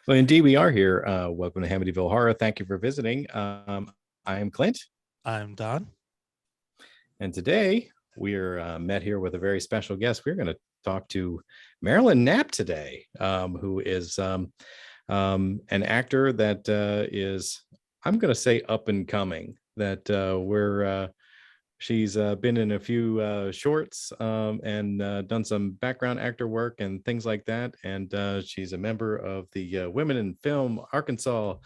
Well, indeed, we are here. Welcome to Hamityville Horror. Thank you for visiting. I am Clint, I'm Don. and today we're met here with a very special guest. We're going to talk to Marilyn Knapp today, who is an actor that is, I'm going to say, up and coming. She's been in a few shorts and done some background actor work and things like that. And she's a member of the Women in Film Arkansas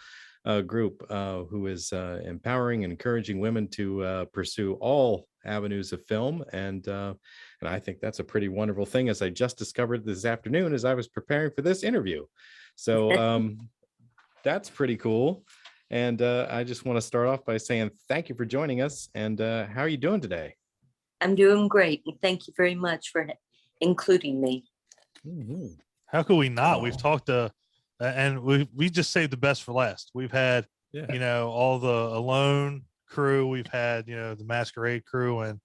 group who is empowering and encouraging women to pursue all avenues of film. And I think that's a pretty wonderful thing, as I just discovered this afternoon as I was preparing for this interview. So that's pretty cool. And I just want to start off by saying thank you for joining us. And how are you doing today? I'm doing great. And thank you very much for including me. Mm-hmm. How could we not? We've talked to, and we just saved the best for last. We've had, all the Alone crew. We've had, the Masquerade crew, and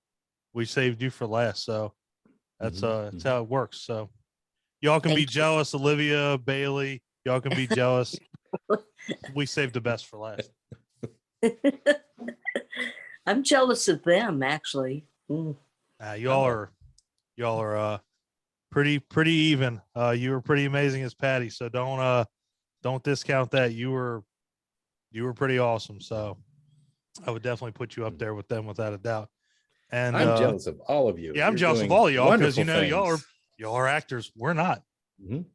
we saved you for last. So that's that's how it works. So y'all can be jealous, Olivia, Bailey. Y'all can be jealous. We saved the best for last. I'm jealous of them, actually. Y'all are pretty even. You were pretty amazing as Patty, so don't discount that. You were pretty awesome. So I would definitely put you up there with them without a doubt. And I'm jealous of all of you. Yeah, I'm jealous of all of y'all because y'all are actors. We're not.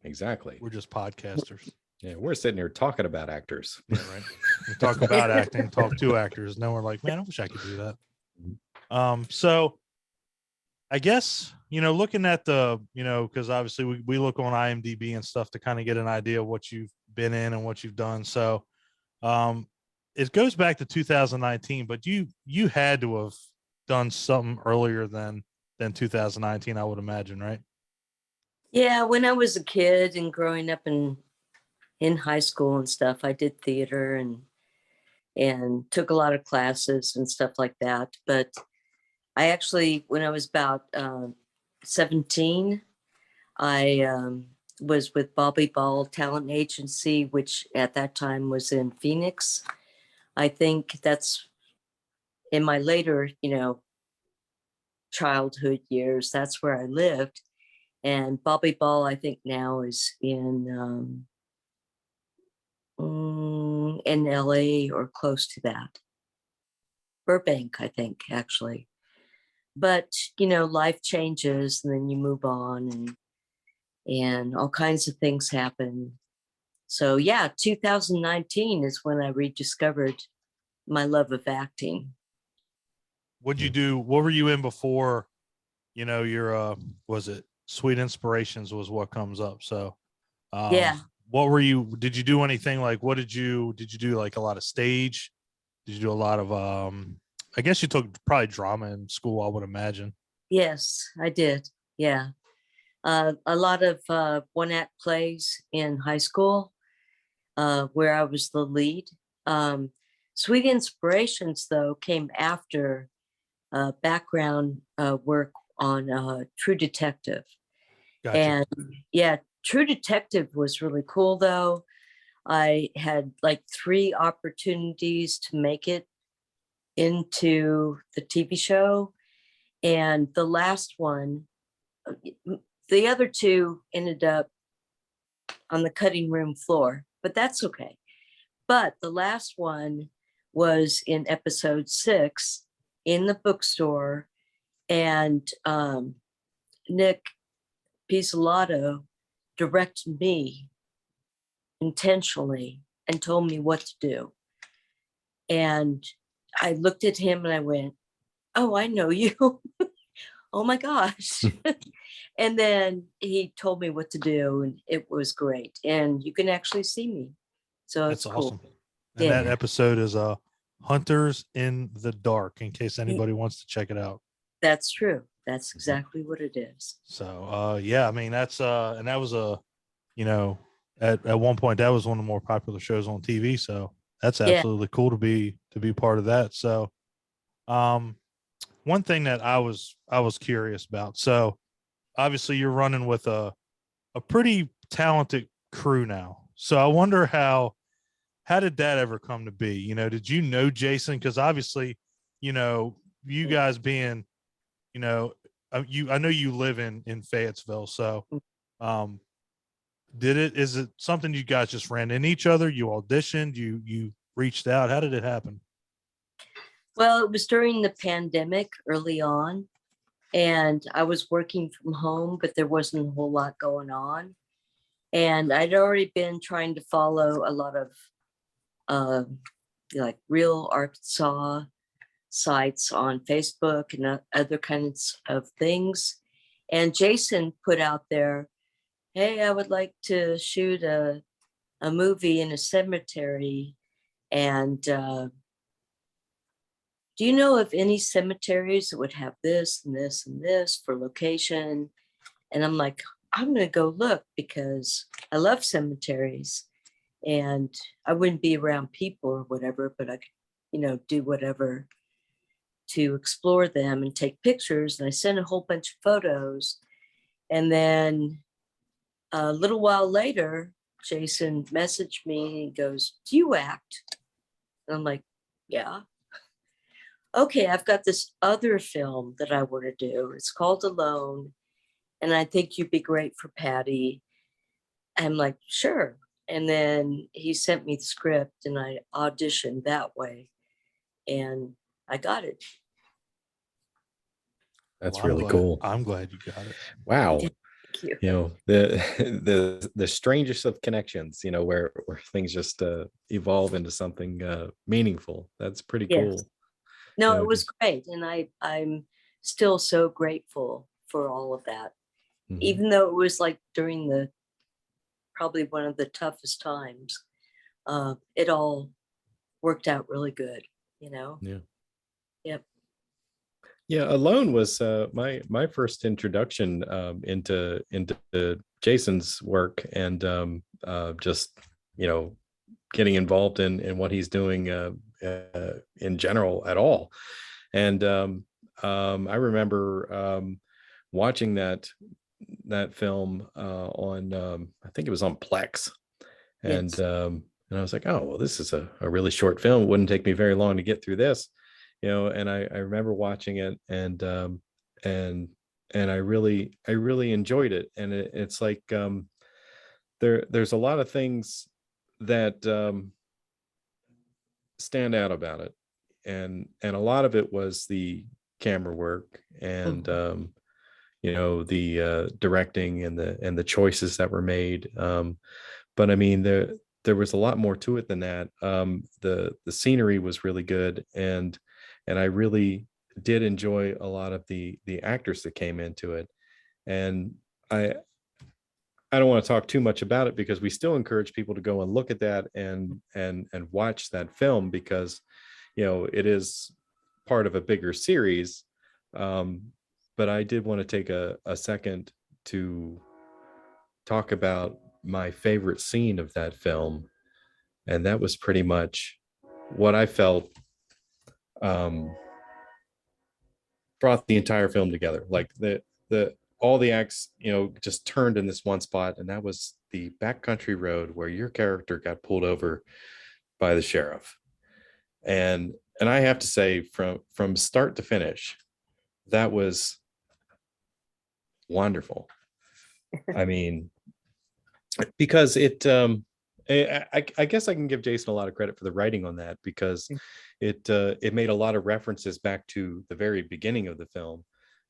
Exactly. We're just podcasters. Yeah, we're sitting here talking about actors. Yeah, right. We talk about acting, talk to actors. Now we're like, man, I wish I could do that. So I guess, looking at the, because obviously we look on IMDb and stuff to kind of get an idea of what you've been in and what you've done. So it goes back to 2019, but you had to have done something earlier than 2019, I would imagine, right? Yeah, when I was a kid and growing up in high school and stuff, I did theater and took a lot of classes and stuff like that. But I actually, when I was about 17, I was with Bobby Ball Talent Agency, which at that time was in Phoenix. I think that's in my later, childhood years. That's where I lived. And Bobby Ball, I think now is in LA or close to that. Burbank, I think, actually. But, life changes and then you move on and all kinds of things happen. So yeah, 2019 is when I rediscovered my love of acting. What'd you do? What were you in before, your, was it Sweet Inspirations was what comes up. So, yeah. What were you, did you do anything like, did you do like a lot of stage? Did you do a lot of, I guess you took probably drama in school, I would imagine. Yes, I did. Yeah. A lot of one act plays in high school where I was the lead. Sweet Inspirations, though, came after background work on True Detective. Gotcha. And yeah, True Detective was really cool, though. I had like 3 opportunities to make it into the TV show. And the last one, the other 2 ended up on the cutting room floor, but that's okay. But the last one was in episode 6 in the bookstore. And Nick Pizzolatto directed me intentionally and told me what to do. And I looked at him and I went, oh, I know you. Oh my gosh. And then he told me what to do and it was great. And you can actually see me. So that's it's cool. Awesome. And that episode is Hunters in the Dark, in case anybody wants to check it out. That's true. That's exactly what it is. So yeah, I mean that's and that was at one point that was one of the more popular shows on TV. So that's absolutely cool to be part of that. So one thing that I was curious about. So obviously you're running with a pretty talented crew now. So I wonder how did that ever come to be? You know, did you know Jason? Because obviously, you know, you guys being, you know, I know you live in Fayetteville, so um is it something you guys just ran into each other? You auditioned, you reached out. How did it happen? Well, it was during the pandemic early on, and I was working from home, but there wasn't a whole lot going on. And I'd already been trying to follow a lot of like real Arkansas sites on Facebook and other kinds of things. And Jason put out there, hey, I would like to shoot a movie in a cemetery. And do you know of any cemeteries that would have this and this and this for location? And I'm like, I'm going to go look because I love cemeteries and I wouldn't be around people or whatever, but I could, you know, do whatever to explore them and take pictures. And I sent a whole bunch of photos. And then a little while later, Jason messaged me and goes, do you act? And I'm like, yeah. Okay, I've got this other film that I want to do. It's called Alone. And I think you'd be great for Patty. I'm like, sure. And then he sent me the script and I auditioned that way. And I got it. That's Well, really cool. I'm glad you got it. Wow. Thank you. You know, the strangest of connections, you know, where things just evolve into something meaningful. That's pretty Yes. cool. No, Yeah, it was great. And I'm still so grateful for all of that. Mhm. Even though it was like during probably one of the toughest times, it all worked out really good, you know? Yeah. Yep. Yeah, Alone was my first introduction into Jason's work, and just, you know, getting involved in what he's doing in general at all. And I remember watching that film on I think it was on Plex, and Yes. and I was like, oh well, this is a really short film. It wouldn't take me very long to get through this, you know. And I remember watching it, and I really enjoyed it. And it's like there's a lot of things that stand out about it, and a lot of it was the camera work and you know, the directing and the choices that were made. But I mean, there was a lot more to it than that. The scenery was really good, and I really did enjoy a lot of the actors that came into it. And I I don't want to talk too much about it because we still encourage people to go and look at that and watch that film, because you know it is part of a bigger series. But I did want to take a second to talk about my favorite scene of that film, and that was pretty much what I felt brought the entire film together. Like the all the acts, you know, just turned in this one spot, and that was the backcountry road where your character got pulled over by the sheriff. And I have to say, from start to finish, that was wonderful. I mean, because I guess I can give Jason a lot of credit for the writing on that, because it made a lot of references back to the very beginning of the film.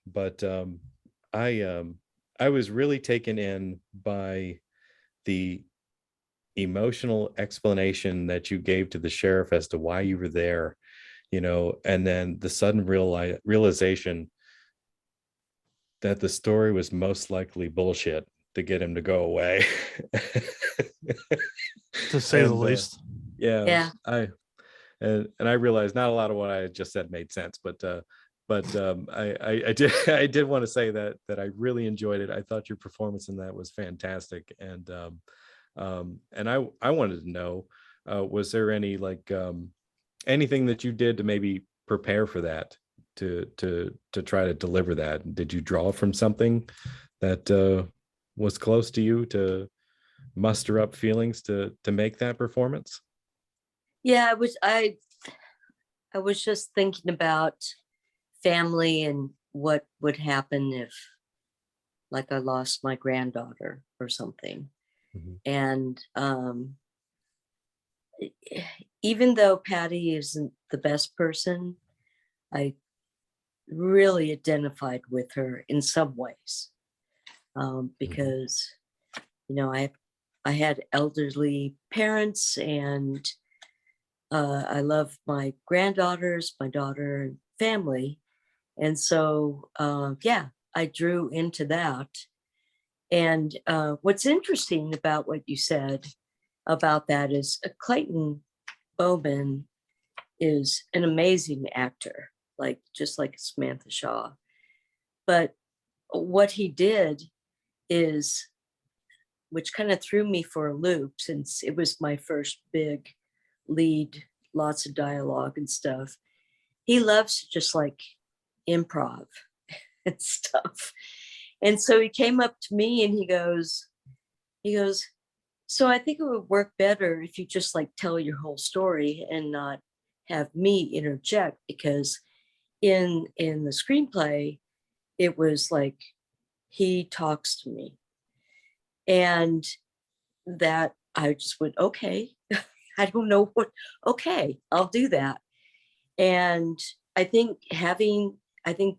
But I I was really taken in by the emotional explanation that you gave to the sheriff as to why you were there, you know, and then the sudden realization that the story was most likely bullshit to get him to go away. To say the And least. yeah, Yeah. And I realized not a lot of what I had just said made sense, but I did I did want to say that I really enjoyed it. I thought your performance in that was fantastic, and I wanted to know, was there any like anything that you did to maybe prepare for that, to try to deliver that? Did you draw from something that was close to you muster up feelings to make that performance? Yeah, I was just thinking about family and what would happen if, like, I lost my granddaughter or something. Mhm. And even though Patty isn't the best person, I really identified with her in some ways, because I had elderly parents, and I love my granddaughters, my daughter, and family, and so yeah, I drew into that. And what's interesting about what you said about that is Clayton Bowman is an amazing actor, like just like Samantha Shaw. But what he did is, which kind of threw me for a loop since it was my first big lead, lots of dialogue and stuff. He loves to just like improv and stuff. And so he came up to me and he goes, so I think it would work better if you just like tell your whole story and not have me interject, because in the screenplay, it was like he talks to me. And that I just went, okay, I don't know what, okay, I'll do that. And I think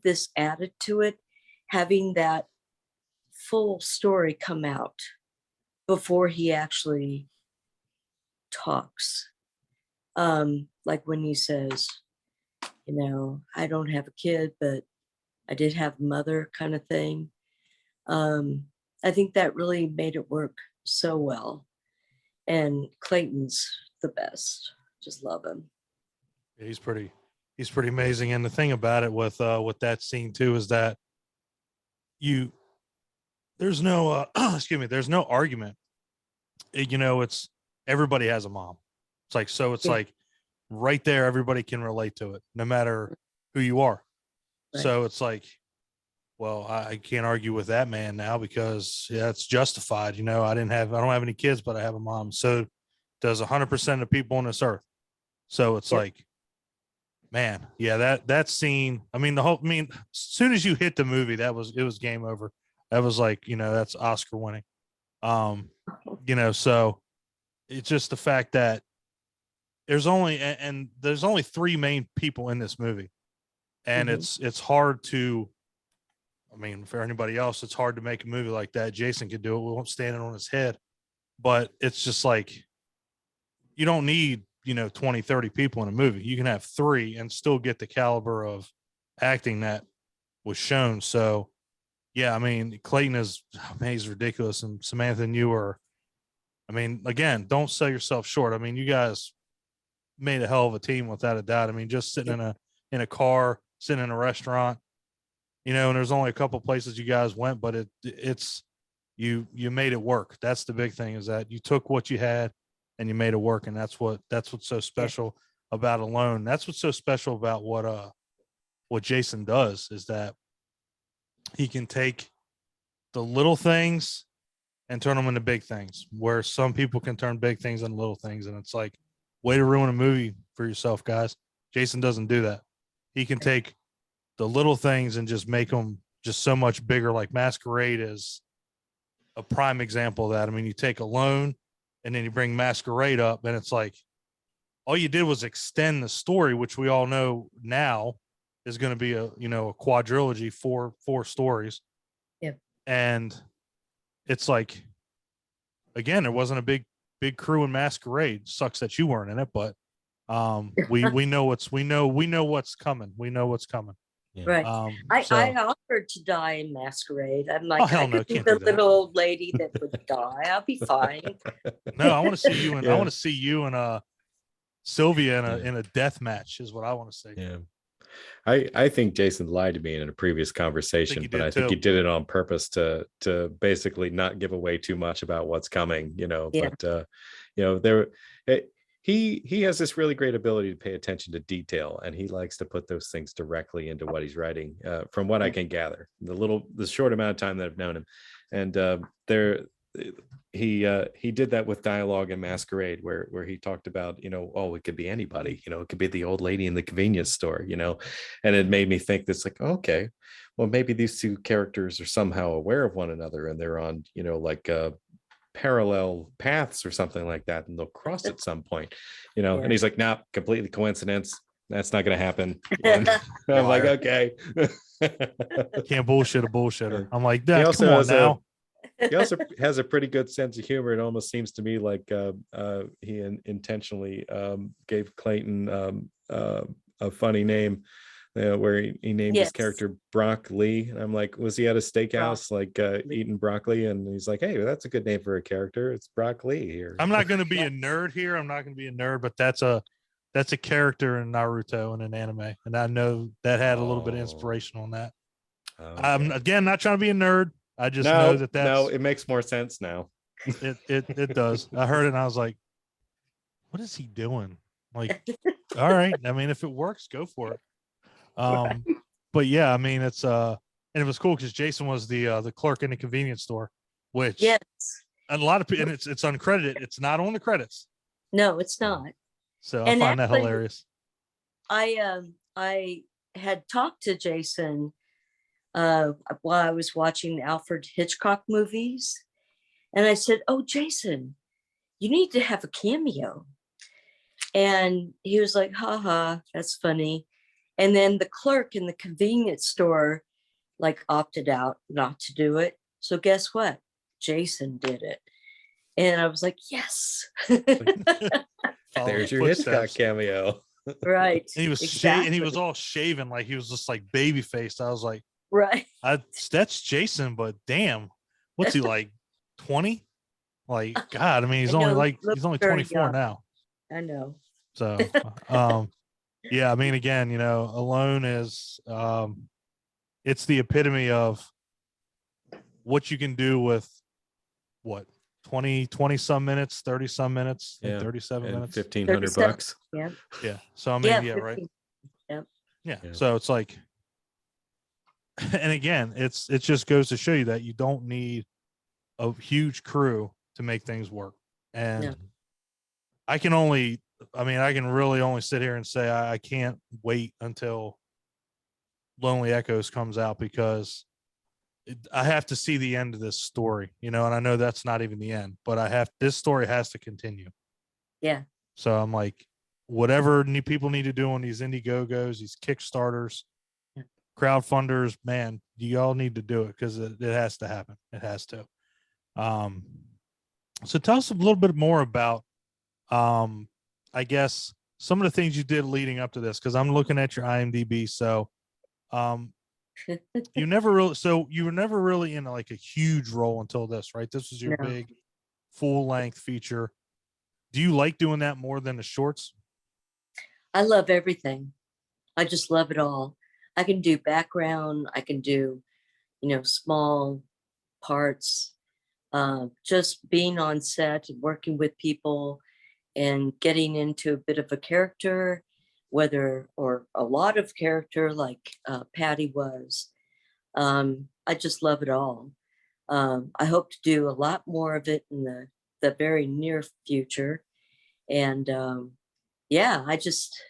this added to it, having that full story come out before he actually talks. Like when he says, I don't have a kid, but I did have a mother, kind of thing. I think that really made it work so well. And Clayton's the best. Just love him. Yeah, he's pretty amazing. And the thing about it with that scene too is that there's no excuse me, there's no argument. It's everybody has a mom. It's like, so it's Yeah. like right there, everybody can relate to it, no matter who you are. Right. So it's like, well, I can't argue with that man now because it's justified. I don't have any kids, but I have a mom. So does 100% of people on this earth. So it's Yep. like, man, yeah, that scene. I mean, as soon as you hit the movie, it was game over. That was like, that's Oscar winning. So it's just the fact that there's only three main people in this movie, and Mhm. it's hard to. I mean, for anybody else, it's hard to make a movie like that. Jason could do it. We won't stand it on his head, but it's just like, you don't need 20, 30 people in a movie. You can have three and still get the caliber of acting that was shown. So yeah, I mean, Clayton is, he's ridiculous. And Samantha and you are, I mean, again, don't sell yourself short. I mean, you guys made a hell of a team without a doubt. I mean, just sitting in a car, sitting in a restaurant, and there's only a couple places you guys went, but it's you made it work. That's the big thing, is that you took what you had and you made it work. And that's what's so special about Alone. That's what's so special about what Jason does, is that he can take the little things and turn them into big things, where some people can turn big things into little things. And it's like, way to ruin a movie for yourself, guys. Jason doesn't do that. He can take the little things and just make them just so much bigger. Like Masquerade is a prime example of that. I mean, you take Alone and then you bring Masquerade up, and it's like, all you did was extend the story, which we all know now is going to be a quadrilogy, four stories. Yeah. And it's like, again, there wasn't a big crew in Masquerade. Sucks that you weren't in it, but we know what's coming. We know what's coming. Yeah. Right. I So offered to die in Masquerade. I'm oh, like, hell I no, could be can't the do that. little old lady that would die. I'll be fine. No, I want to see you and I Yeah. want to see you and Sylvia Yeah. in a death match is what I want to see. Yeah. I think Jason lied to me in a previous conversation, he but did I think too. he did it on purpose to basically not give away too much about what's coming, Yeah. but he has this really great ability to pay attention to detail, and he likes to put those things directly into what he's writing, from what I can gather, the short amount of time that I've known him. And he did that with Dialogue and Masquerade, where he talked about, oh, it could be anybody, it could be the old lady in the convenience store, and it made me think this, like, okay, well, maybe these two characters are somehow aware of one another, and they're on, like parallel paths or something like that, and they'll cross at some point, Yeah. And he's like, nah, completely coincidence. That's not going to happen. And I'm like, okay. Can't bullshit a bullshitter. I'm like, He that. also Come on has now. He also has a pretty good sense of humor. It almost seems to me like he intentionally gave Clayton a funny name, where he named his Yes. character Brock Lee. And I'm like, was he at a steakhouse eating broccoli? And he's like, hey, that's a good name for a character. It's Brock Lee here. I'm not going to be a nerd here. I'm not going to be a nerd, but that's a character in Naruto in an anime, and I know that had a little bit of inspiration on that. I'm again not trying to be a nerd. I just know that's it makes more sense now. It does. I heard it and I was like, what is he doing? Like, all right. I mean, if it works, go for it. But yeah, I mean, it's and it was cool because Jason was the clerk in the convenience store, which Yes. a lot of people, and it's uncredited. It's not on the credits. No, it's not. So And I find that actually, hilarious. I had talked to Jason while I was watching Alfred Hitchcock movies, and I said, "Oh, Jason, you need to have a cameo." And he was like, "Haha, that's funny." And then the clerk in the convenience store like opted out not to do it. So guess what? Jason did it. And I was like, yes. There's your Hitchcock cameo. Right. And he was exactly. and he was all shaven, like he was just like baby faced. I was like, right. That's Jason, but damn, what's he like, 20? Like, God, I mean, he's only 24 young. now. I know. So yeah, I mean, again, Alone is it's the epitome of what you can do with what 20 some minutes, 30 some minutes, 37 minutes, $1,500. Yeah. So I mean, yeah, right. Yeah. So it's like, and again, it just goes to show you that you don't need a huge crew to make things work. And I can really only sit here and say I can't wait until Lonely Echoes comes out, because I have to see the end of this story, and I know that's not even the end, but this story has to continue. Yeah. So I'm like, whatever people need to do on these Indiegogos, these Kickstarters, crowdfunders, man, you all need to do it, because it has to happen. It has to. So tell us a little bit more about, I guess, some of the things you did leading up to this, because I'm looking at your IMDb. So, you were never really in like a huge role until this, right? This was your big full length feature. Do you like doing that more than the shorts? I love everything. I just love it all. I can do background. I can do, small parts. Just being on set and working with people and getting into a bit of a character, or a lot of character like Patty was. I just love it all. I hope to do a lot more of it in the very near future. And I just,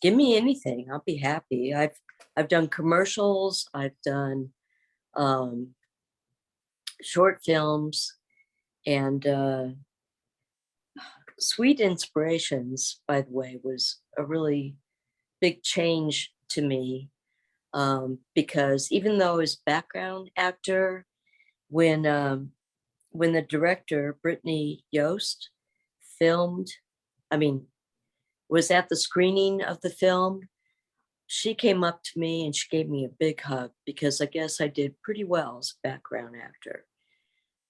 give me anything. I'll be happy. I've done commercials. I've done short films, and Sweet Inspirations, by the way, was a really big change to me, because even though I was background actor, when the director Brittany Yost was at the screening of the film, she came up to me and she gave me a big hug, because I guess I did pretty well as a background actor.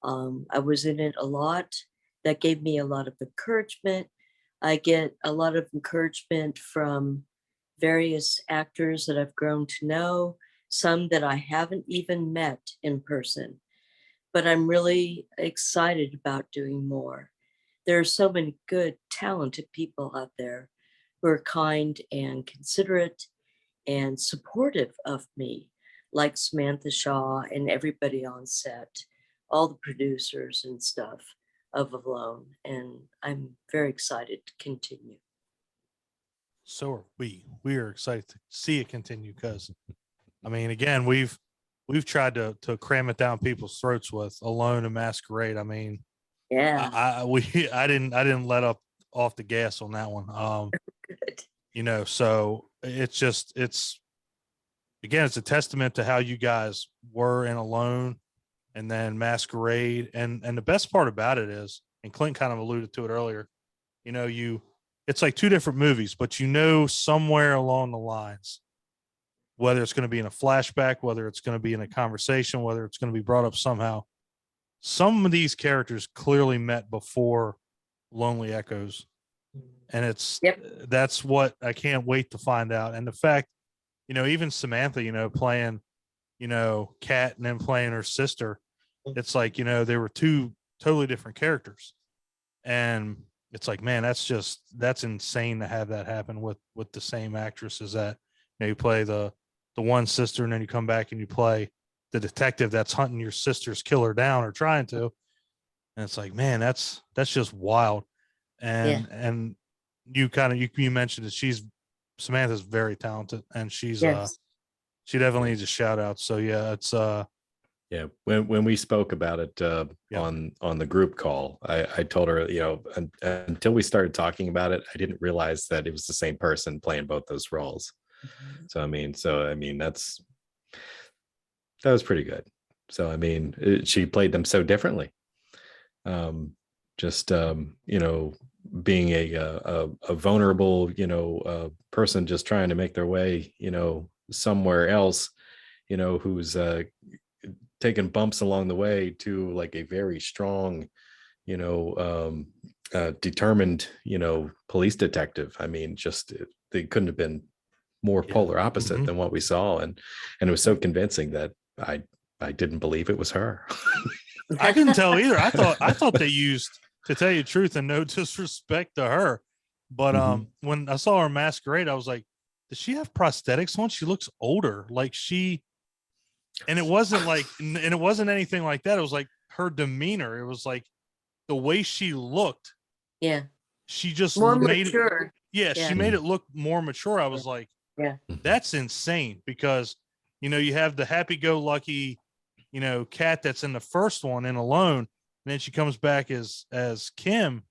I was in it a lot. That gave me a lot of encouragement. I get a lot of encouragement from various actors that I've grown to know, some that I haven't even met in person, but I'm really excited about doing more. There are so many good, talented people out there who are kind and considerate and supportive of me, like Samantha Shaw and everybody on set. all the producers and stuff of Alone, and I'm very excited to continue. So are we. We are excited to see it continue because, I mean, again, we've tried to cram it down people's throats with Alone and Masquerade. I mean, Yeah. I didn't let up off the gas on that one. Good. You know, so it's again, it's a testament to how you guys were in Alone and then Masquerade. And the best part about it is, and Clint kind of alluded to it earlier, you know, it's like two different movies, but you know, somewhere along the lines, whether it's going to be in a flashback, whether it's going to be in a conversation, whether it's going to be brought up somehow, some of these characters clearly met before Lonely Echoes. And that's what I can't wait to find out. And the fact, you know, even Samantha, you know, playing, you know, Kat and then playing her sister, it's like, you know, they were two totally different characters. And it's like, man, that's insane to have that happen with the same actresses that, you know, you play the one sister and then you come back and you play the detective that's hunting your sister's killer down or trying to. And it's like, man, that's just wild. And you mentioned that Samantha's very talented and she's she definitely needs a shout out. So yeah, it's yeah, when we spoke about it on the group call, I told her, you know, until we started talking about it, I didn't realize that it was the same person playing both those roles. So I mean that was pretty good. So I mean, she played them so differently. You know, being a vulnerable, you know, person just trying to make their way, you know, somewhere else, you know, who's taking bumps along the way to like a very strong, you know, determined, you know, police detective. I mean, just they couldn't have been more polar opposite than what we saw, and it was so convincing that I didn't believe it was her. I couldn't tell either. I thought they used, to tell you the truth, and no disrespect to her, but when I saw her Masquerade, I was like, does she have prosthetics on? She looks older. Like and it wasn't anything like that. It was like her demeanor. It was like the way she looked. Yeah. She just more made mature. it. She made it look more mature. I was like, that's insane, because, you know, you have the happy-go-lucky, you know, Kat that's in the first one in Alone, and then she comes back as Kim,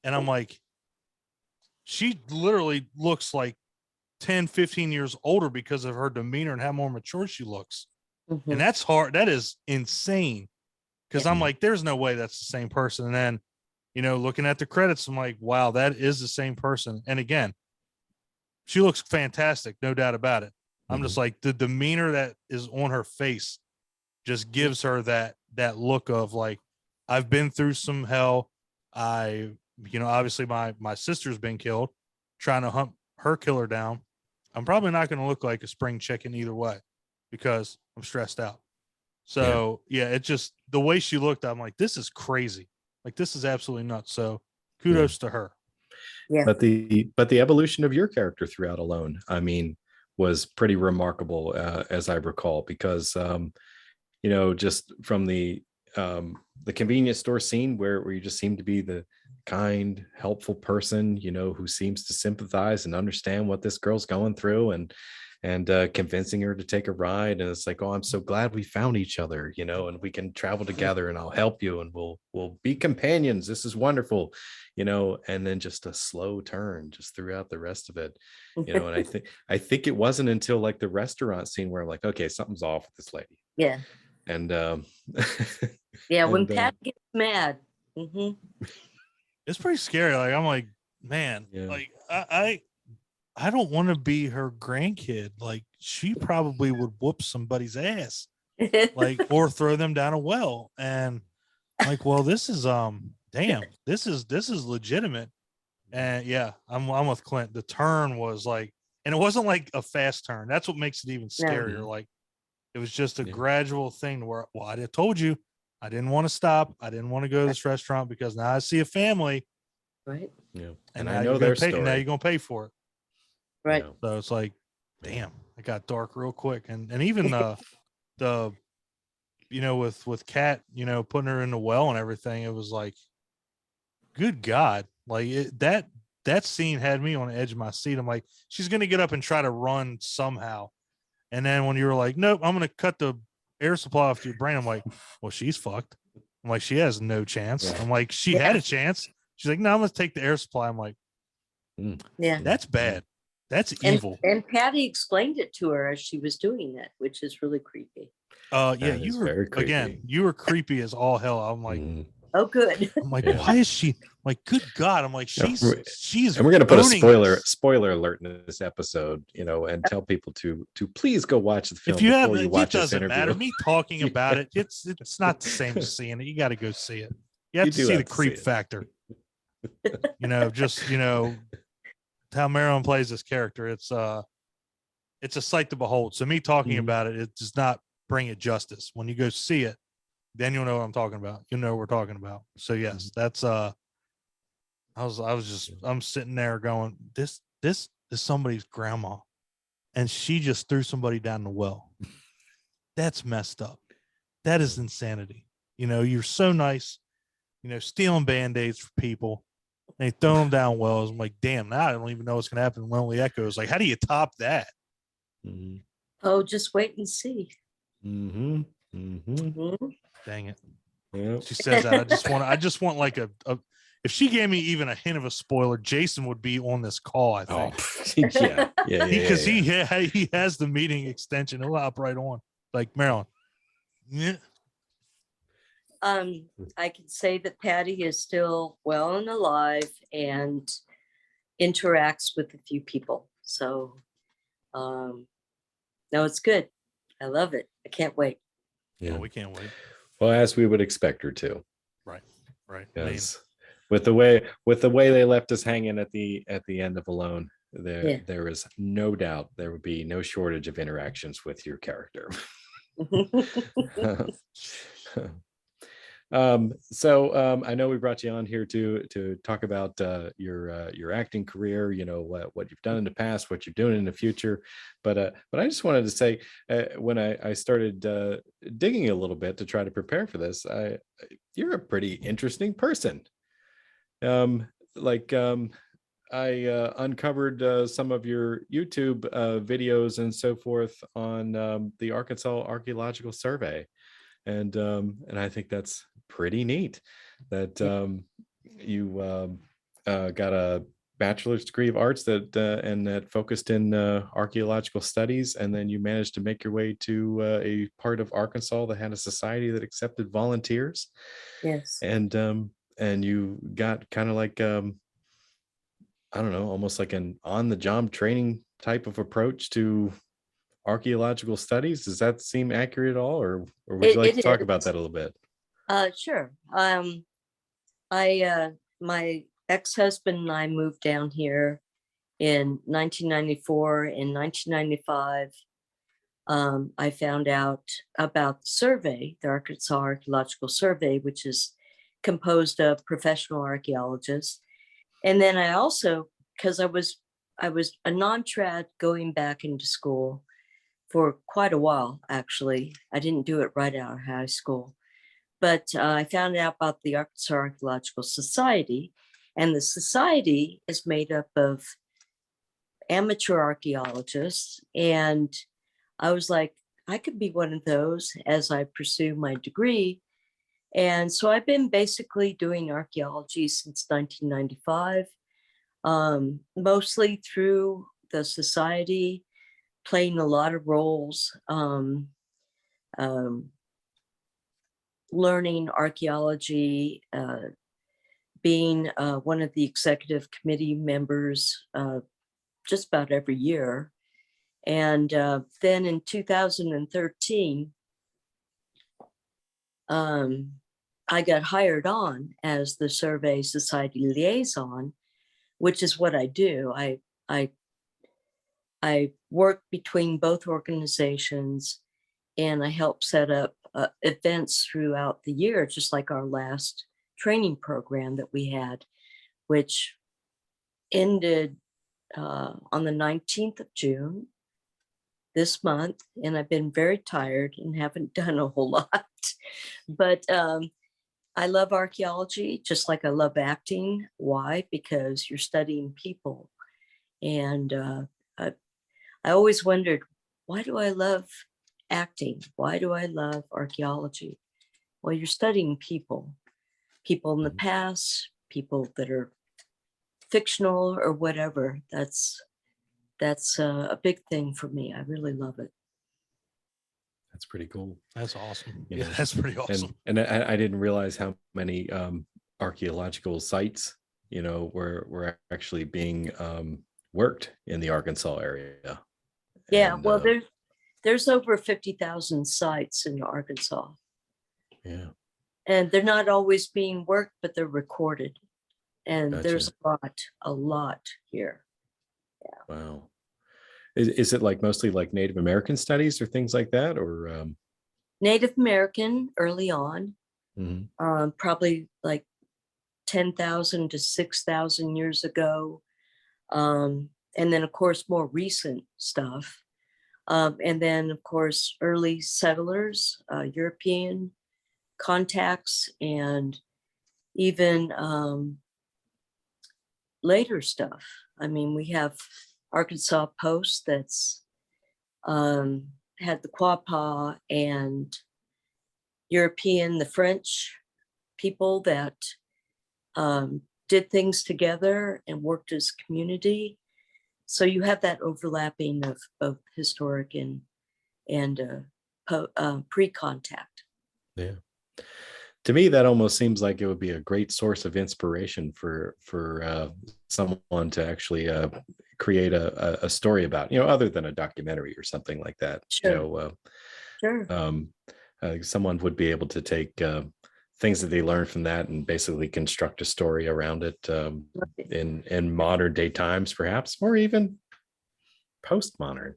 and I'm like, she literally looks like 10, 15 years older because of her demeanor and how more mature she looks. And that's hard. That is insane, because I'm like, there's no way that's the same person. And then, you know, looking at the credits, I'm like, wow, that is the same person. And again, she looks fantastic, no doubt about it. I'm just like, the demeanor that is on her face just gives her that look of like, I've been through some hell. You know, obviously my sister's been killed, trying to hunt her killer down. I'm probably not going to look like a spring chicken either way, because I'm stressed out. So yeah, it just, the way she looked, I'm like, this is crazy. Like, this is absolutely nuts. So kudos to her. Yeah. But the evolution of your character throughout Alone, I mean, was pretty remarkable, as I recall, because you know, just from the convenience store scene where you just seem to be the kind, helpful person, you know, who seems to sympathize and understand what this girl's going through, and convincing her to take a ride. And it's like, oh, I'm so glad we found each other, you know, and we can travel together, and I'll help you, and we'll be companions. This is wonderful, you know. And then just a slow turn just throughout the rest of it, you know. And I think it wasn't until like the restaurant scene where I'm like, okay, something's off with this lady. Yeah. And when Pat gets mad. It's pretty scary. Like, I'm like, man, like I don't want to be her grandkid. Like, she probably would whoop somebody's ass, like, or throw them down a well. And like, well, this is damn, this is legitimate. And yeah, I'm with Clint. The turn was like, and it wasn't like a fast turn. That's what makes it even scarier. Like, it was just a gradual thing where, well, I told you, I didn't want to stop. I didn't want to go to this restaurant because now I see a family. Right. Yeah. And I know their story. Now you're going to pay for it. Right. So it's like, damn, it got dark real quick. And even the with Kat, putting her in the well and everything, it was like, good God, like that scene had me on the edge of my seat. I'm like, she's gonna get up and try to run somehow, and then when you were like, nope, I'm gonna cut the air supply off your brain, I'm like, well, she's fucked. I'm like, she has no chance. Yeah. I'm like, she had a chance. She's like, no, I'm gonna take the air supply. I'm like, Yeah. that's bad. That's And, evil. and Patty explained it to her as she was doing that, which is really creepy. Yeah, That is very creepy. again, you were creepy as all hell. I'm like, Oh, good. I'm like, Yeah. why is she like, good God? I'm like, she's and we're gonna put a owning this. spoiler alert in this episode, and tell people to please go watch the film If you before have, you it watch this doesn't interview. matter. Me talking Yeah. about it, it's not the same as seeing it. You got to go see it. You have to do see have the to creep see it. factor. Just how Marilyn plays this character. It's a sight to behold. So me talking about it does not bring it justice. When you go see it, then you'll know what I'm talking about. You'll know what we're talking about. So yes, that's I'm sitting there going, this is somebody's grandma, and she just threw somebody down the well. That's messed up. That is insanity. You're so nice, stealing band-aids for people. They throw them down wells. I'm like, damn, now I don't even know what's gonna happen in Lonely Echoes. Like, how do you top that? Oh, just wait and see. Dang it. Yep. She says that. I just want like a if she gave me even a hint of a spoiler, Jason would be on this call, I think. Yeah. Because he has the meeting extension. He'll hop right on. Like, Marilyn. Yeah. I can say that Patty is still well and alive and interacts with a few people. So, no, it's good. I love it. I can't wait. Yeah. Oh, we can't wait. Well, as we would expect her to. Right. Yes. With the way they left us hanging at the end of Alone, there is no doubt there would be no shortage of interactions with your character. So I know we brought you on here to talk about your acting career, what you've done in the past, what you're doing in the future, but I just wanted to say, when I started digging a little bit to try to prepare for this, you're a pretty interesting person. I uncovered some of your YouTube videos and so forth on the Arkansas Archaeological Survey. And I think that's pretty neat that you got a bachelor's degree of arts that focused in archaeological studies, and then you managed to make your way to a part of Arkansas that had a society that accepted volunteers. Yes. And you got kind of like I don't know, almost like an on-the-job training type of approach to archaeological studies. Does that seem accurate at all, or would you like to talk about that a little bit? Sure. My ex-husband and I moved down here in 1994. In 1995, I found out about the survey, the Arkansas Archaeological Survey, which is composed of professional archaeologists. And then I also, because I was a non-trad going back into school for quite a while, actually. I didn't do it right out of high school. But I found out about the Arkansas Archaeological Society, and the society is made up of amateur archaeologists. And I was like, I could be one of those as I pursue my degree. And so I've been basically doing archaeology since 1995, mostly through the society, playing a lot of roles, learning archaeology, being one of the executive committee members just about every year. And then in 2013, I got hired on as the Survey Society Liaison, which is what I do. I work between both organizations, and I help set up events throughout the year, just like our last training program that we had, which ended on the 19th of June this month. And I've been very tired and haven't done a whole lot. But I love archaeology, just like I love acting. Why? Because you're studying people. And I always wondered, why do I love acting? Why do I love archaeology? Well, you're studying people in the past, people that are fictional or whatever. That's a big thing for me. I really love it. That's pretty cool. That's awesome. You Yeah, know, that's pretty awesome. And I didn't realize how many archaeological sites, were actually being worked in the Arkansas area. Yeah, And, well, there's over 50,000 sites in Arkansas. Yeah. And they're not always being worked, but they're recorded. And Gotcha. there's a lot here. Yeah. Wow. Is it like mostly like Native American studies or things like that, or Native American early on, mhm. Probably like 10,000 to 6,000 years ago. And then, of course, more recent stuff. And then, of course, early settlers, European contacts, and even later stuff. I mean, we have Arkansas Post that's had the Quapaw and European, the French people that did things together and worked as community. So you have that overlapping of both historic and pre-contact. Yeah. To me, that almost seems like it would be a great source of inspiration for someone to actually create a story about, other than a documentary or something like that. Sure. Sure. Someone would be able to take things that they learned from that and basically construct a story around it in modern day times, perhaps, or even postmodern.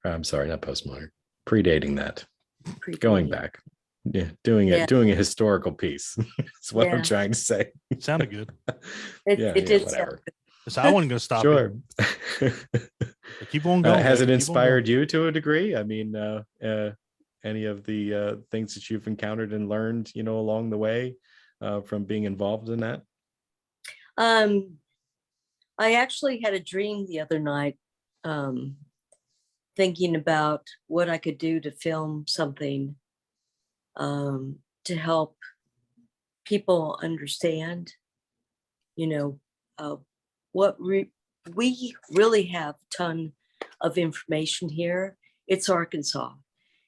I'm sorry, not postmodern, predating that, going back. Yeah, doing a historical piece. That's what I'm trying to say. It sounded good. It did whatever. So I wasn't going to stop. Sure. Keep on going. Has it Keep inspired you to a degree? I mean, any of the things that you've encountered and learned, along the way from being involved in that? I actually had a dream the other night, thinking about what I could do to film something to help people understand, what we really have a ton of information here. It's Arkansas.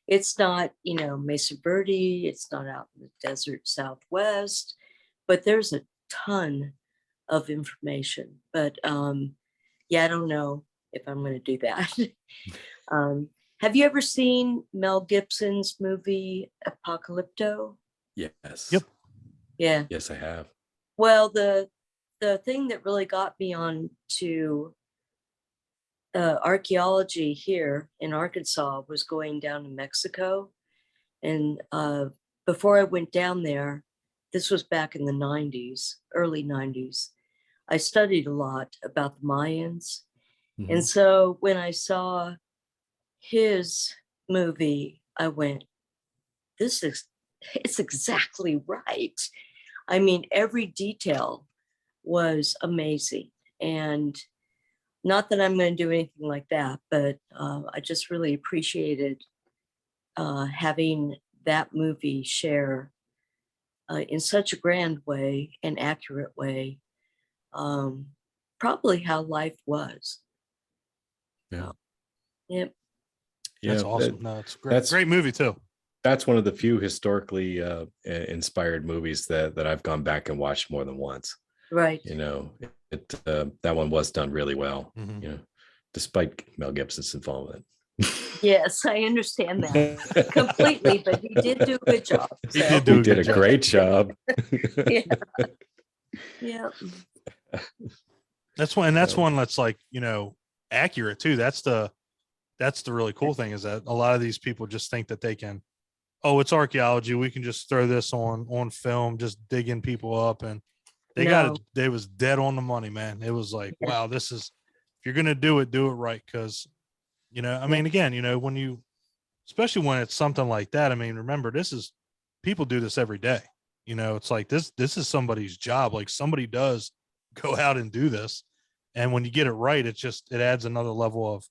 It's not, Mesa Verde. It's not out in the desert Southwest, but there's a ton of information. But I don't know if I'm going to do that. Have you ever seen Mel Gibson's movie Apocalypto? Yes. Yep. Yeah. Yes, I have. Well, the thing that really got me on to archaeology here in Arkansas was going down to Mexico. And before I went down there, this was back in the 90s, early 90s, I studied a lot about the Mayans. Mhm. And so when I saw his movie, I went, it's exactly right. I mean, every detail was amazing. And not that I'm going to do anything like that, but I just really appreciated having that movie share in such a grand way, an accurate way, probably how life was. Yeah. Yep. That's awesome. No, it's great. Great movie too. That's one of the few historically inspired movies that I've gone back and watched more than once. Right. That one was done really well. Mm-hmm. Despite Mel Gibson's involvement. Yes, I understand that completely, but he did do a good job. He did a great job. Yeah. Yeah. That's one that's like, accurate too. That's the really cool thing, is that a lot of these people just think that they can, it's archaeology, we can just throw this on film, just digging people up, and they was dead on the money, man. It was like, wow, if you're gonna do it right, because I mean, again, when you especially when it's something like that. I mean, remember, people do this every day. You know, it's like this is somebody's job. Like somebody does go out and do this. And when you get it right, it adds another level of,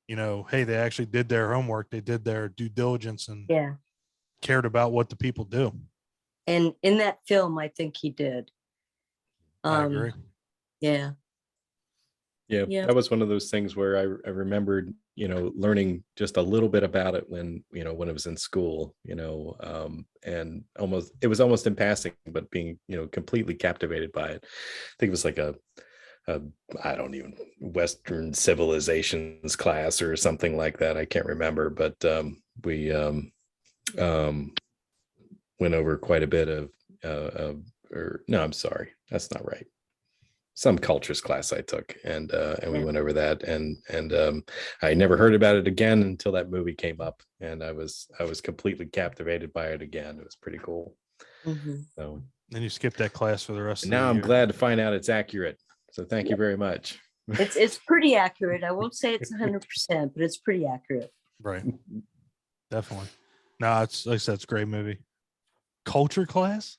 you know, hey, they actually did their homework. They did their due diligence and Yeah. cared about what the people do. And in that film, I think he did. I agree. Yeah. Yeah, Yeah. that was one of those things where I remembered, you know, learning just a little bit about it when, you know, when it was in school, you know, and it was almost in passing, but being, you know, completely captivated by it. I think it was like a I don't even Western civilizations class or something like that. I can't remember, but we went over quite a bit of, or no, I'm sorry, that's not right. Some cultures class I took, and we went over that, and I never heard about it again until that movie came up, and I was completely captivated by it again. It was pretty cool. Mm-hmm. So then you skip that class for the rest of and the now year. I'm glad to find out it's accurate. So thank you very much. It's pretty accurate. I won't say it's 100%, but it's pretty accurate. Right. Definitely. No, it's like I said, it's a great movie. Culture class?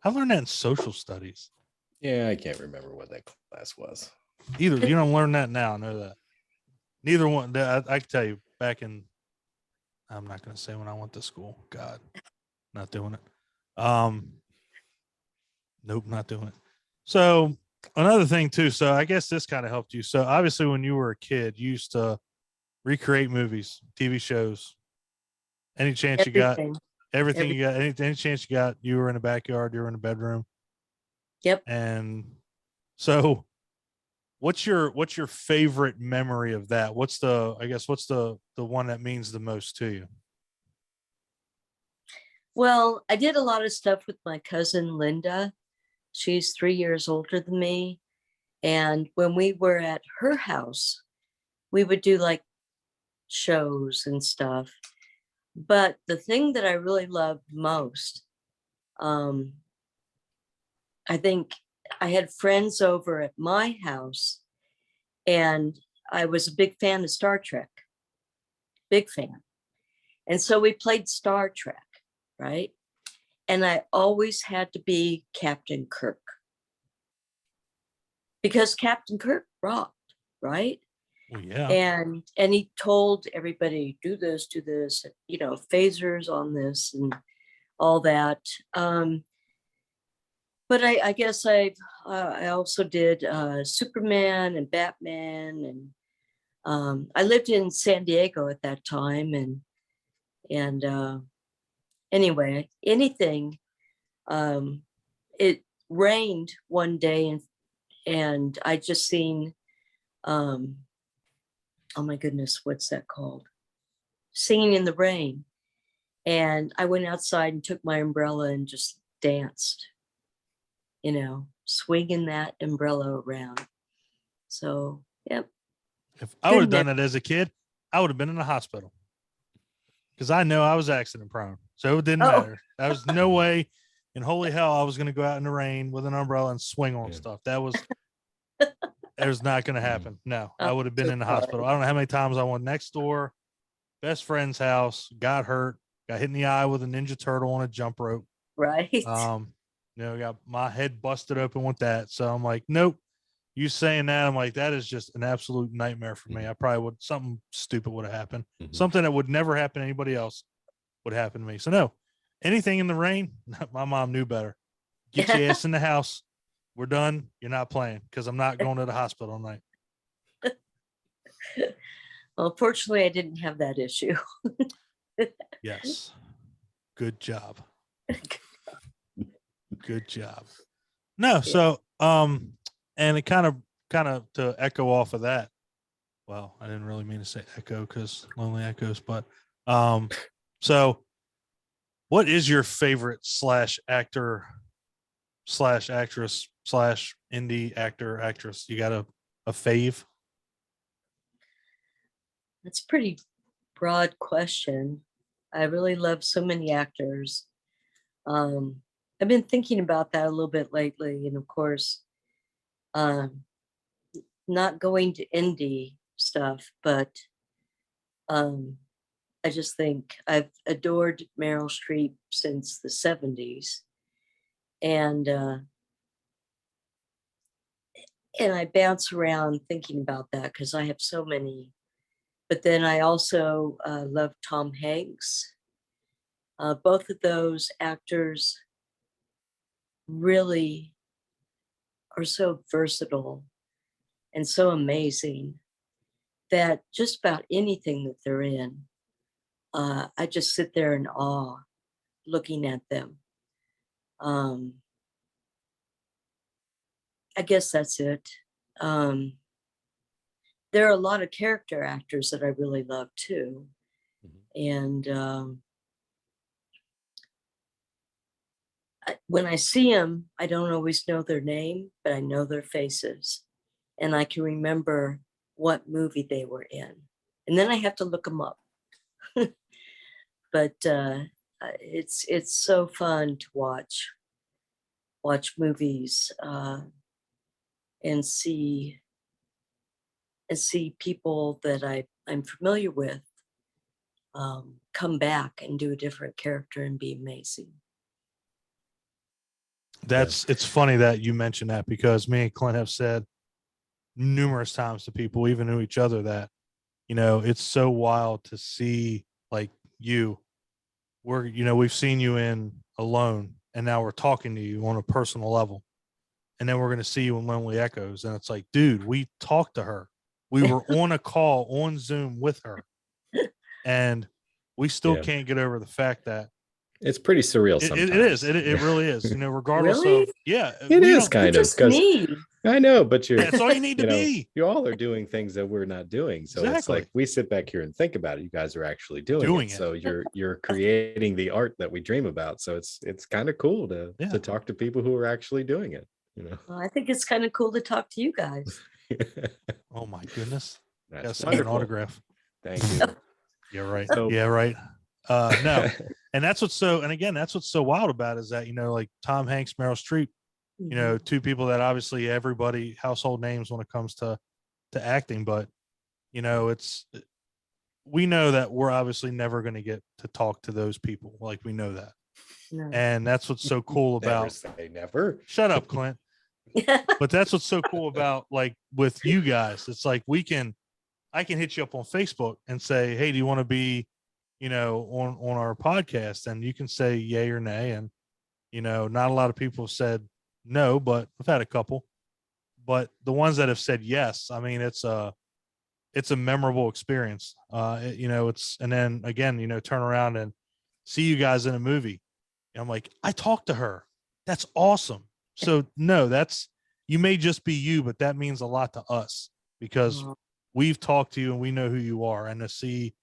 I learned that in social studies. Yeah, I can't remember what that class was. Either you don't learn that now. I know that. Neither one. I can tell you back in. I'm not going to say when I went to school. God, not doing it. Nope, not doing it. So another thing too. So I guess this kind of helped you. So obviously, when you were a kid, you used to recreate movies, TV shows. Any chance you got, everything you got, any chance you got, you were in the backyard, you were in the bedroom. Yep. And so what's your favorite memory of that? What's the one that means the most to you? Well, I did a lot of stuff with my cousin Linda. She's 3 years older than me. And when we were at her house, we would do like shows and stuff. But the thing that I really loved most, I think I had friends over at my house, and I was a big fan of Star Trek, big fan. And so we played Star Trek, right? And I always had to be Captain Kirk because Captain Kirk rocked, right? Well, yeah. And he told everybody, do this, you know, phasers on this and all that. But I guess I also did Superman and Batman, and I lived in San Diego at that time, and anyway, anything. It rained one day, and I just seen, oh my goodness, what's that called? Singing in the Rain. And I went outside and took my umbrella and just danced, you know, swinging that umbrella around. So, yep. If I would have done that as a kid, I would have been in the hospital because I know I was accident prone. So it didn't matter. There was no way in holy hell I was going to go out in the rain with an umbrella and swing on stuff. That was not going to happen. No, I would have been in the hospital. I don't know how many times I went next door, best friend's house, got hurt, got hit in the eye with a Ninja Turtle on a jump rope. Right. You know, got my head busted open with that. So I'm like, nope. You saying that, I'm like, that is just an absolute nightmare for me. I probably would, something stupid would have happened. Something that would never happen to anybody else would happen to me. So no, anything in the rain, my mom knew better. Get your ass in the house. We're done. You're not playing because I'm not going to the hospital tonight. Well, fortunately, I didn't have that issue. Yes. Good job. Good job. No, so and it kind of to echo off of that. Well, I didn't really mean to say echo because Lonely Echoes, but so what is your favorite / actor / actress / indie actress? You got a fave? That's a pretty broad question. I really love so many actors. I've been thinking about that a little bit lately, and of course, not going to indie stuff, but I just think I've adored Meryl Streep since the 70s. And I bounce around thinking about that because I have so many. But then I also love Tom Hanks. Both of those actors really are so versatile and so amazing that just about anything that they're in, I just sit there in awe looking at them. I guess that's it. There are a lot of character actors that I really love too. And when I see them, I don't always know their name, but I know their faces. And I can remember what movie they were in. And then I have to look them up. But it's so fun to watch movies and see people that I'm familiar with come back and do a different character and be amazing. It's funny that you mentioned that, because me and Clint have said numerous times to people, even to each other, that, you know, it's so wild to see, like, we've seen you in Alone, and now we're talking to you on a personal level, and then we're going to see you in Lonely Echoes, and it's like, dude, we talked to her, we were on a call on Zoom with her, and we still can't get over the fact that it's pretty surreal sometimes. It really is, you know, regardless Really? of, it is kind of, because I know, but that's all you need to be. You all are doing things that we're not doing. So It's like we sit back here and think about it. You guys are actually doing it. So you're creating the art that we dream about. So it's kind of cool to talk to people who are actually doing it. You know, well, I think it's kind of cool to talk to you guys. Oh my goodness. That's an autograph. Thank you. Yeah, right. Yeah, right. No. And that's what's so wild about it, is that, you know, like Tom Hanks, Meryl Streep, you know, two people that obviously everybody household names when it comes to acting, but, you know, we know that we're obviously never going to get to talk to those people. Like, we know that. No. And that's what's so cool about never say never. Shut up, Clint. But that's what's so cool about, like, with you guys. It's like I can hit you up on Facebook and say, hey, do you want to be, you know, on our podcast? And you can say yay or nay. And, you know, not a lot of people have said no, but I've had a couple. But the ones that have said yes, I mean, it's a memorable experience. You know, and then again, you know, turn around and see you guys in a movie. And I'm like, I talked to her. That's awesome. So no, you may just be you, but that means a lot to us, because we've talked to you and we know who you are. And to see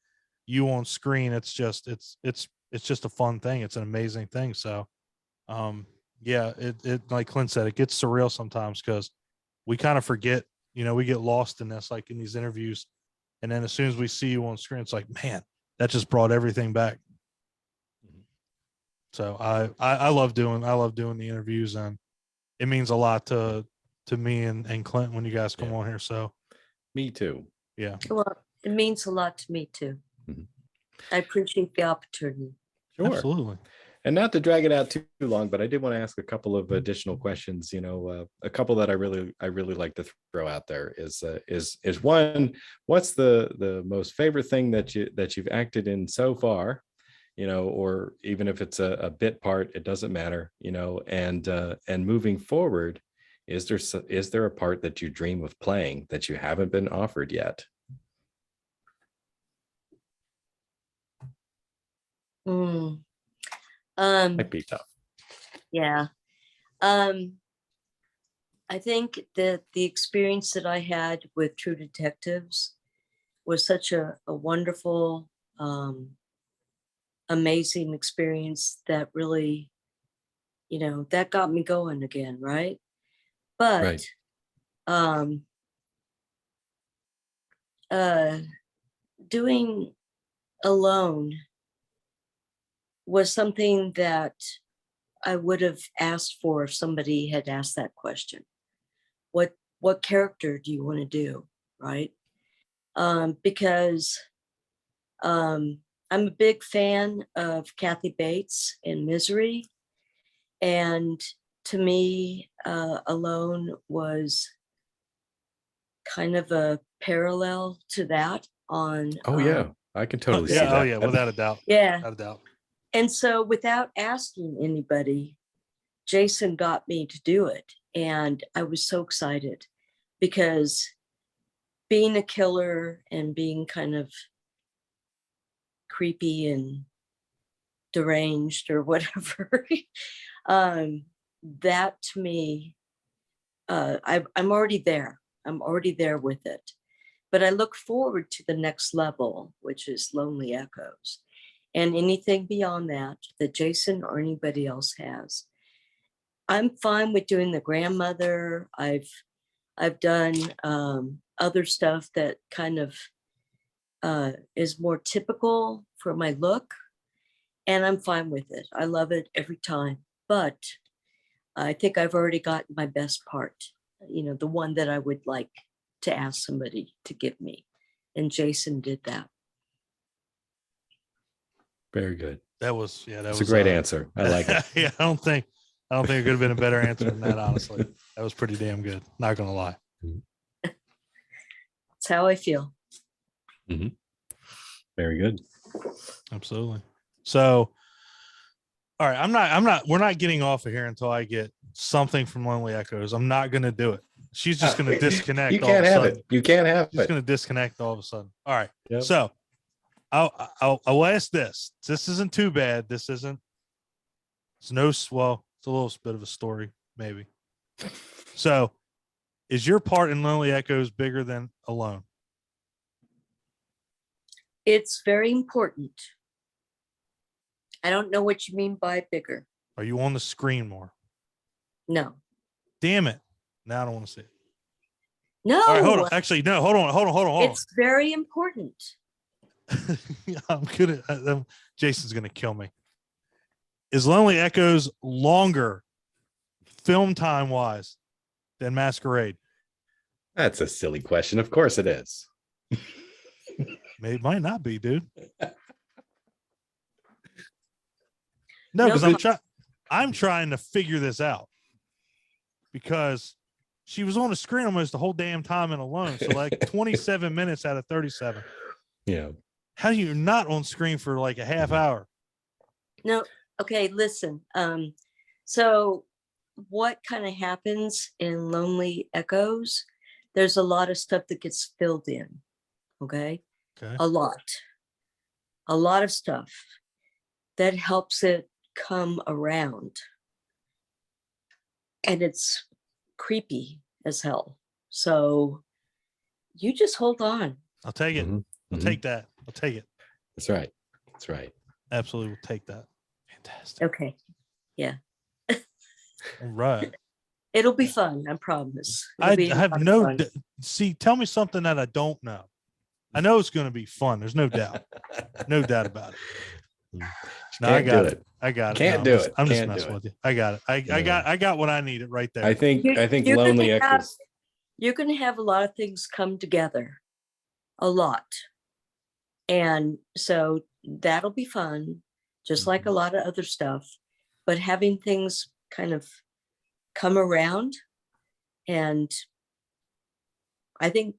you on screen, it's just a fun thing. It's an amazing thing. So, yeah, it like Clint said, it gets surreal sometimes, because we kind of forget, you know, we get lost in this, like in these interviews. And then as soon as we see you on screen, it's like, man, that just brought everything back. So I love doing the interviews, and it means a lot to me and Clint when you guys come on here. So me too. Yeah. Well, it means a lot to me too. Mm-hmm. I appreciate the opportunity. Sure. Absolutely. And not to drag it out too long, but I did want to ask a couple of additional questions. You know, a couple that I really like to throw out there is one, what's the most favorite thing that you've acted in so far? You know, or even if it's a bit part, it doesn't matter. You know, and moving forward, is there a part that you dream of playing that you haven't been offered yet? Might be tough. Yeah. I think that the experience that I had with True Detectives was such a wonderful, amazing experience that really, you know, that got me going again, right? But doing Alone was something that I would have asked for if somebody had asked that question. What character do you want to do, right? Because I'm a big fan of Kathy Bates in Misery. And to me, Alone was kind of a parallel to that on. Oh yeah, I can totally see yeah, that. oh yeah, without a doubt. Yeah. Without a doubt. And so without asking anybody, Jason got me to do it. And I was so excited because being a killer and being kind of creepy and deranged or whatever, that to me, I'm already there. I'm already there with it. But I look forward to the next level, which is Lonely Echoes. And anything beyond that Jason or anybody else has. I'm fine with doing the grandmother. I've done other stuff that kind of is more typical for my look, and I'm fine with it. I love it every time. But I think I've already gotten my best part, the one that I would like to ask somebody to give me. And Jason did that. Very good. That was That's a great answer. I like it. Yeah, I don't think it could have been a better answer than that, honestly. That was pretty damn good. Not gonna lie. That's how I feel. Mm-hmm. Very good. Absolutely. So, all right, we're not getting off of here until I get something from Lonely Echoes. I'm not going to do it. She's just going to disconnect. You can't have it. You can't have it. She's going to disconnect all of a sudden. All right. Yep. So I'll ask this. This isn't too bad. It's a little bit of a story, maybe. So is your part in Lonely Echoes bigger than Alone? It's very important. I don't know what you mean by bigger. Are you on the screen more? No. Damn it. Now I don't want to see it. No. All right, hold on. Actually, no, hold on. It's very important. I'm gonna Jason's gonna kill me. Is Lonely Echoes longer film time wise than Masquerade? That's a silly question. Of course it is. Maybe it might not be, dude. No, because I'm trying to figure this out. Because she was on the screen almost the whole damn time and Alone. So like 27 minutes out of 37. Yeah. How are you not on screen for like a half hour? No. Okay, listen. So what kind of happens in Lonely Echoes? There's a lot of stuff that gets filled in. Okay. A lot of stuff that helps it come around. And it's creepy as hell. So you just hold on. I'll take it. Mm-hmm. I'll take that. I'll take it. That's right. That's right. Absolutely will take that. Fantastic. Okay. Yeah. All right. It'll be fun, I promise. I have no see, tell me something that I don't know. I know it's going to be fun. There's no doubt. No doubt about it. No, I got it. I got it. Can't do it. I'm just messing with you. I got it. I got what I needed right there. I think Lonely Echoes. You're going to have a lot of things come together. A lot. And so that'll be fun, just like a lot of other stuff. But having things kind of come around, and I think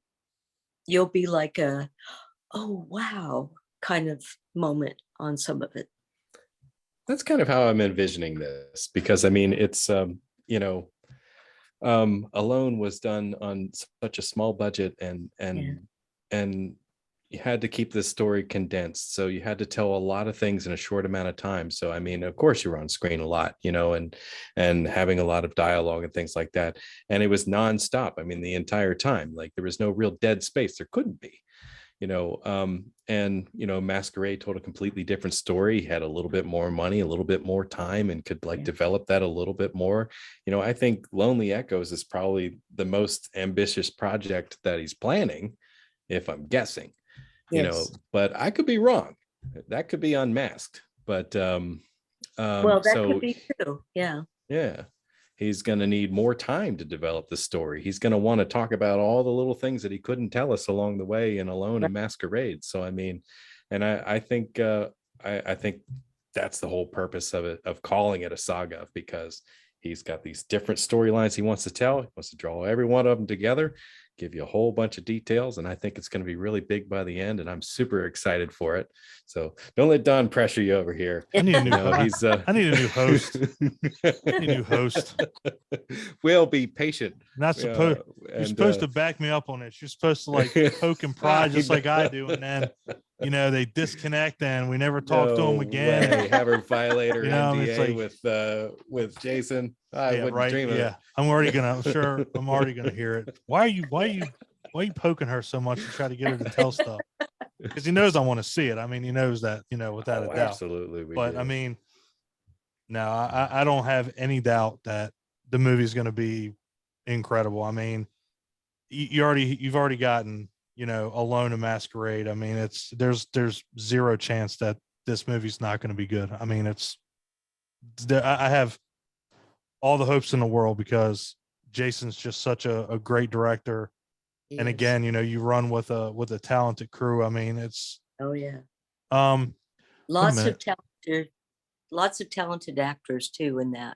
you'll be like a, oh, wow, kind of moment on some of it. That's kind of how I'm envisioning this, because I mean, it's, Alone was done on such a small budget, and you had to keep this story condensed. So you had to tell a lot of things in a short amount of time. So, I mean, of course you were on screen a lot, and having a lot of dialogue and things like that. And it was nonstop. I mean, the entire time, like there was no real dead space. There couldn't be, Masquerade told a completely different story. He had a little bit more money, a little bit more time, and could develop that a little bit more. I think Lonely Echoes is probably the most ambitious project that he's planning, if I'm guessing. Yes. But I could be wrong. That could be Unmasked. But that could be true. Yeah. Yeah. He's going to need more time to develop the story. He's going to want to talk about all the little things that he couldn't tell us along the way in Alone and Masquerade. So, I mean, And I think I think that's the whole purpose of it, of calling it a saga, because he's got these different storylines he wants to tell. He wants to draw every one of them together, give you a whole bunch of details, and I think it's going to be really big by the end, and I'm super excited for it. So don't let Don pressure you over here. I need a new No, he's I need a new host. I need a new host. We'll be patient. Not supposed. You're supposed to back me up on this. You're supposed to like poke and prod just like I do, and then they disconnect and we never talk to them again. Way. Have her violate her it's NDA with Jason. I wouldn't dream of it. I'm already gonna hear it. Why are you poking her so much to try to get her to tell stuff? Because he knows I want to see it. I mean, he knows that, without a doubt. Absolutely. But I mean, no, I don't have any doubt that the movie's going to be incredible. I mean, you've already gotten, Alone and Masquerade. I mean, there's zero chance that this movie's not going to be good. I mean, I have all the hopes in the world because Jason's just such a great director. And again, you run with a talented crew. I mean, it's lots of talented actors too in that.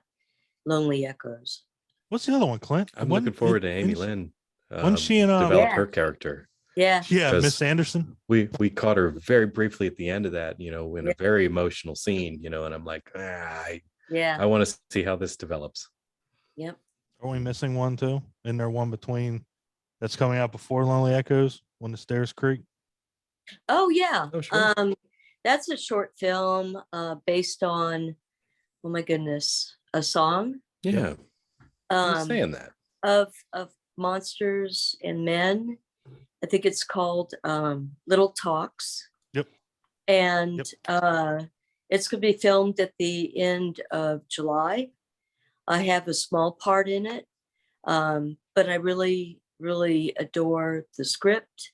Lonely Echoes. What's the other one, Clint? I'm looking forward to Amy Lynn. When she develop her character. Yeah, Miss Anderson. We caught her very briefly at the end of that, in a very emotional scene, and I'm like, I want to see how this develops. Yep. Are we missing one too? Isn't there one between that's coming out before Lonely Echoes, When the Stairs Creak? Oh yeah. Oh, sure. That's a short film based on, oh my goodness, a song. Yeah. I was saying that. Of monsters and men. I think it's called Little Talks. Yep. And it's going to be filmed at the end of July. I have a small part in it, but I really, really adore the script,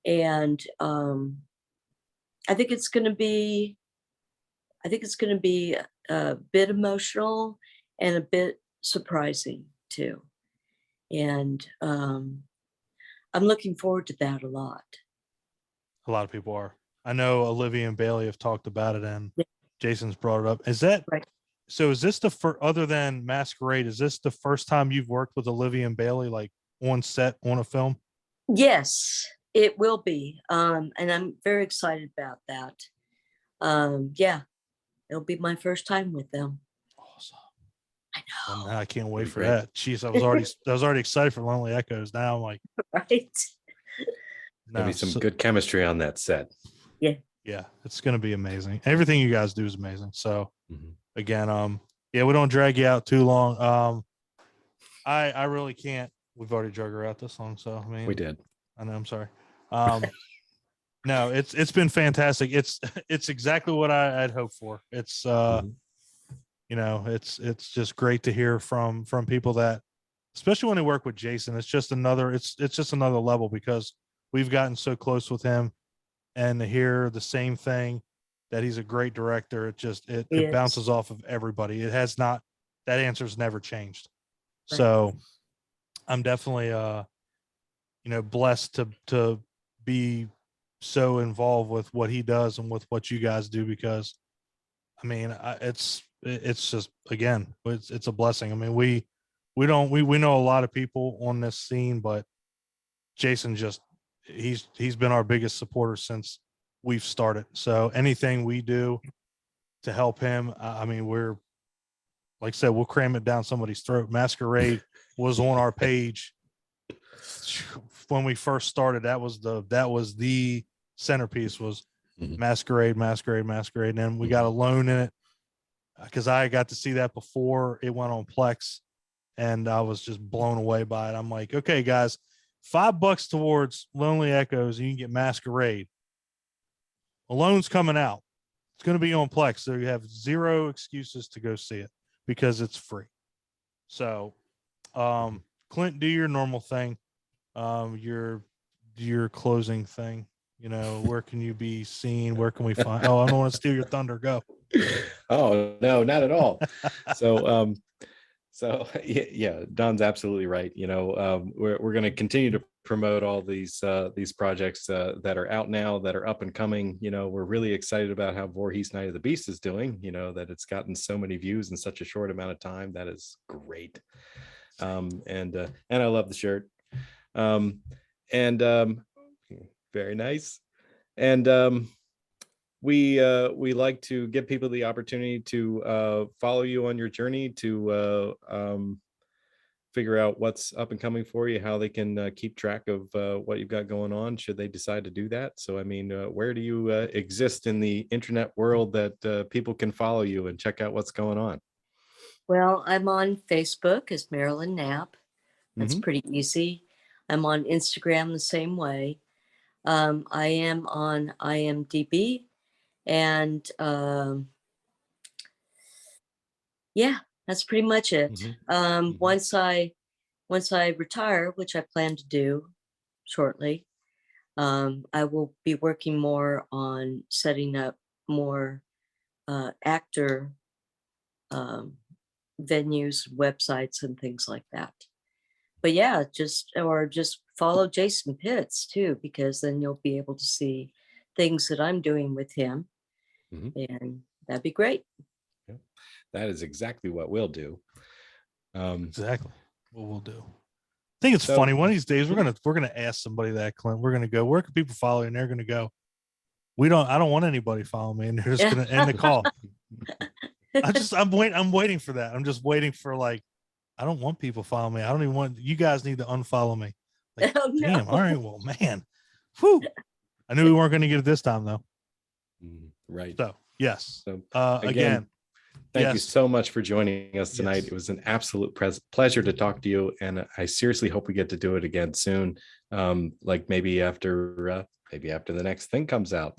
and I think it's going to be a bit emotional and a bit surprising too, and I'm looking forward to that a lot. A lot of people are. I know Olivia and Bailey have talked about it, and Jason's brought it up. Is that right? So is this other than Masquerade, is this the first time you've worked with Olivia and Bailey, like on set on a film? Yes, it will be. And I'm very excited about that. Yeah, it'll be my first time with them. Awesome. I know. Well, I can't wait for that. Jeez, I was already excited for Lonely Echoes. Now I'm like, right. There'll be some good chemistry on that set. Yeah, it's gonna be amazing. Everything you guys do is amazing. So again, we don't drag you out too long. I really can't. We've already drug her out this long, so I mean, we did. I know. I'm sorry. No, it's been fantastic. It's exactly what I'd hoped for. It's it's just great to hear from people that, especially when they work with Jason. It's just another level, because we've gotten so close with him, and to hear the same thing, that he's a great director, it bounces off of everybody. It has not, that answer's never changed. Right. So I'm definitely blessed to be so involved with what he does and with what you guys do, because I mean, it's just, again, it's a blessing. I mean, we know a lot of people on this scene, but Jason he's been our biggest supporter since we've started. So anything we do to help him, I mean, we're, like I said, we'll cram it down somebody's throat. Masquerade was on our page when we first started. That was the centerpiece, was Masquerade. And then we got Alone in it, because I got to see that before it went on Plex, and I was just blown away by it. I'm like, okay, guys, $5 towards Lonely Echoes, and you can get Masquerade. Alone's coming out. It's going to be on Plex, so you have zero excuses to go see it, because it's free. So, Clint, do your normal thing, your closing thing. Where can you be seen? Where can we find? Oh, I don't want to steal your thunder. Go. Oh no, not at all. So yeah, Don's absolutely right. We're going to continue to promote all these projects that are out now, that are up and coming. We're really excited about how Voorhees Night of the Beast is doing. That it's gotten so many views in such a short amount of time. That is great. And I love the shirt. And very nice. And we like to give people the opportunity to follow you on your journey, to figure out what's up and coming for you, how they can keep track of what you've got going on, should they decide to do that. So, I mean, where do you exist in the internet world that people can follow you and check out what's going on? Well, I'm on Facebook as Marilyn Knapp. That's Mhm. pretty easy. I'm on Instagram the same way. I am on IMDb, and yeah, that's pretty much it. Mhm. Mhm. Once I retire, which I plan to do shortly, I will be working more on setting up more actor venues, websites, and things like that. But yeah, just follow Jason Pitts too, because then you'll be able to see things that I'm doing with him, Mhm. and that'd be great. Yeah. That is exactly what we'll do. Exactly what we'll do. I think it's So- funny. One of these days, we're gonna ask somebody that, Clint. We're gonna go. Where can people follow you? And they're gonna go. I don't want anybody following me, and they're just gonna end the call. I'm waiting for that. I'm just waiting for, like, I don't want people following me. I don't even want, you guys need to unfollow me. Like, Oh, no. damn. All right. Well, man. Whew. I knew we weren't going to get it this time though. Right. So yes. So Again, thank you yes. so much for joining us tonight. Yes. It was an absolute pleasure to talk to you, and I seriously hope we get to do it again soon. Like maybe after the next thing comes out.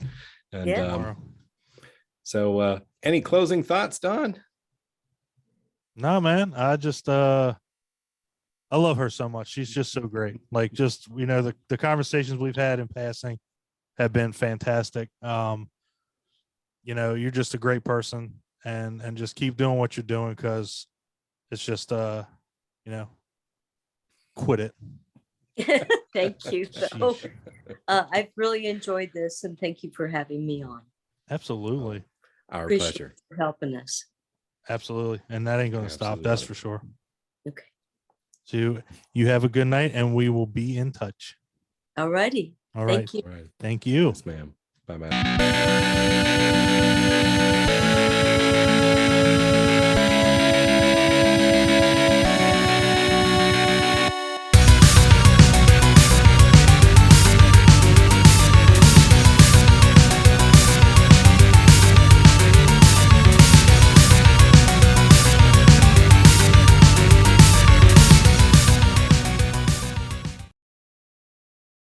And Yeah. Tomorrow. so any closing thoughts, Don? No, man. I just I love her so much. She's just so great. Like, just, the conversations we've had in passing have been fantastic. You're just a great person, and just keep doing what you're doing, because it's just quit it. Thank you. So, I've really enjoyed this, and thank you for having me on. Absolutely. Our Appreciate pleasure. you for helping us. Absolutely. And that ain't going to stop. Absolutely. That's for sure. Okay. So you have a good night, and we will be in touch. All righty. All right. Thank you. All right. Thank you. Yes, ma'am. Bye-bye.